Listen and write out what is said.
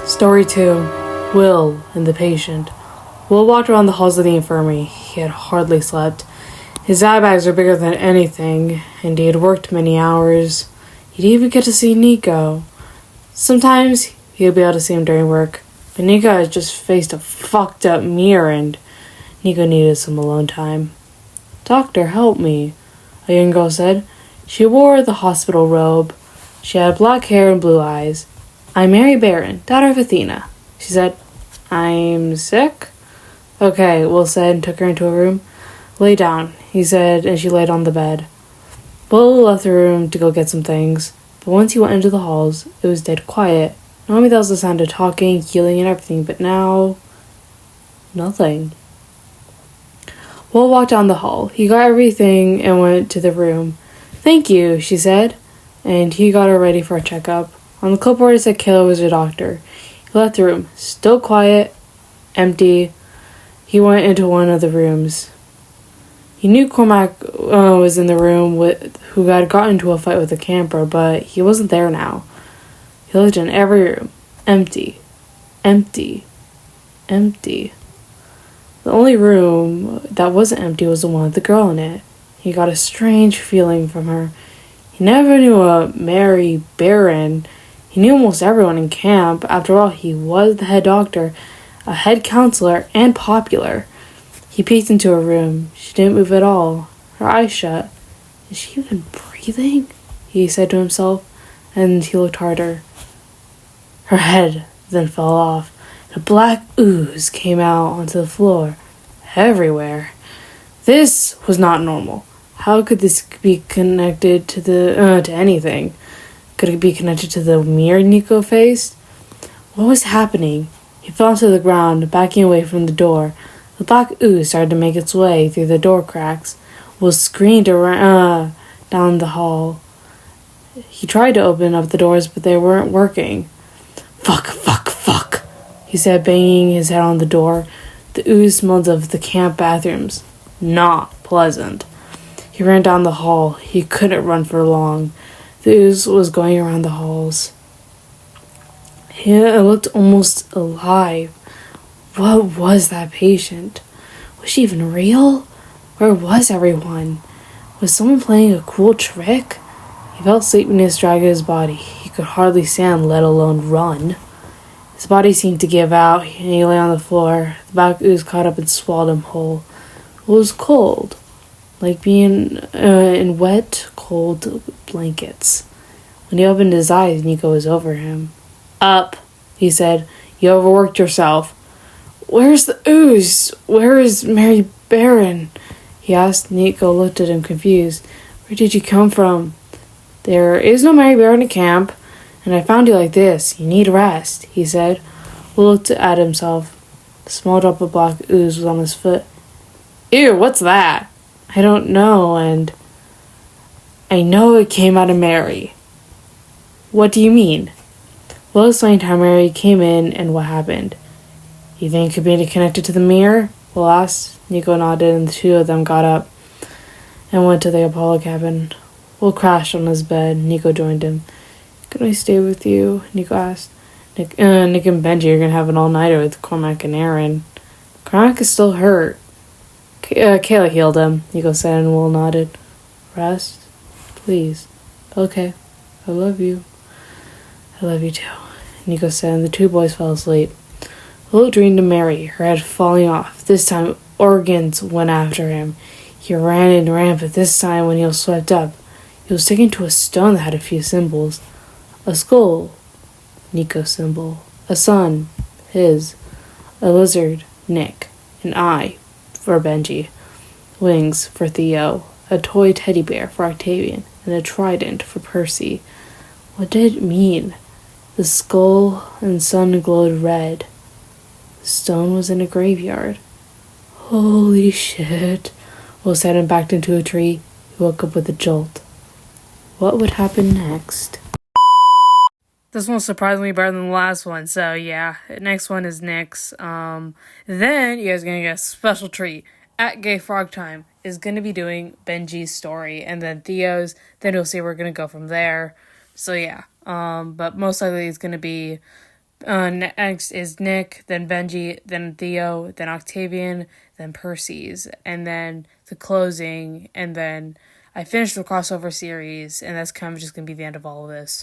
Story 2. Will and the Patient. Will walked around the halls of the infirmary. He had hardly slept. His eye bags were bigger than anything, and he had worked many hours. He didn't even get to see Nico. Sometimes he would be able to see him during work, but Nico had just faced a fucked up mirror and Nico needed some alone time. "Doctor, help me," a young girl said. She wore the hospital robe. She had black hair and blue eyes. "I'm Mary Barron, daughter of Athena," she said. "I'm sick?" "Okay," Will said and took her into a room. "Lay down," he said, and she laid on the bed. Will left the room to go get some things, but once he went into the halls, it was dead quiet. Normally there was the sound of talking, healing, and everything, but now, nothing. Will walked down the hall. He got everything and went to the room. "Thank you," she said, and he got her ready for a checkup. On the clipboard it said Kayla was her doctor. He left the room. Still quiet, empty. He went into one of the rooms. He knew Cormac was in the room who had gotten into a fight with a camper, but he wasn't there now. He looked in every room. Empty. Empty. Empty. The only room that wasn't empty was the one with the girl in it. He got a strange feeling from her. He never knew a Mary Barron. He knew almost everyone in camp. After all, he was the head doctor, a head counselor, and popular. He peeked into her room. She didn't move at all. Her eyes shut. "Is she even breathing?" he said to himself, and he looked harder. Her head then fell off. A black ooze came out onto the floor, everywhere. This was not normal. How could this be connected to anything? Could it be connected to the mirror Nico faced? What was happening? He fell to the ground, backing away from the door. The black ooze started to make its way through the door cracks. Will screamed around down the hall. He tried to open up the doors, but they weren't working. Fuck, fuck, fuck, he said, banging his head on the door. The ooze smelled of the camp bathrooms. Not pleasant. He ran down the hall. He couldn't run for long. The ooze was going around the halls. It looked almost alive. What was that patient? Was she even real? Where was everyone? Was someone playing a cruel trick? He felt sleepiness drag at his body. He could hardly stand, let alone run. His body seemed to give out, and he lay on the floor. The black ooze caught up and swallowed him whole. It was cold, like being in wet, cold blankets. When he opened his eyes, Nico was over him. "Up," he said. "You overworked yourself." "Where's the ooze? Where is Mary Barron?" he asked. Nico looked at him confused. "Where did you come from?" "There is no Mary Barron at camp, and I found you like this. You need rest," he said. Will looked at himself. A small drop of black ooze was on his foot. "Ew, what's that?" "I don't know, and I know it came out of Mary." "What do you mean?" Will explained how Mary came in and what happened. "You think it could be connected to the mirror?" Will asked. Nico nodded, and the two of them got up and went to the Apollo cabin. Will crashed on his bed. Nico joined him. "Can I stay with you?" Nico asked. Nick and Benji are going to have an all-nighter with Cormac and Aaron." "Cormac is still hurt." Kayla healed him," Nico said, and Will nodded. "Rest, please." "Okay. I love you." "I love you too," Nico said, and the two boys fell asleep. Will dreamed of Mary, her head falling off. This time, organs went after him. He ran and ran, but this time, when he was swept up, he was taken to a stone that had a few symbols. A skull, Nico's symbol. A sun, his. A lizard, Nick. An eye, for Benji. Wings, for Theo. A toy teddy bear, for Octavian. And a trident, for Percy. What did it mean? The skull and sun glowed red. The stone was in a graveyard. Holy shit. Will said and backed into a tree. He woke up with a jolt. What would happen next? This one's surprisingly better than the last one, so yeah. Next one is Nick's. Then you guys are gonna get a special treat. At Gay Frog Time is gonna be doing Benji's story, and then Theo's. Then you'll see where we're gonna go from there. So yeah. But most likely it's gonna be Next is Nick, then Benji, then Theo, then Octavian, then Percy's, and then the closing, and then I finished the crossover series, and that's kind of just going to be the end of all of this.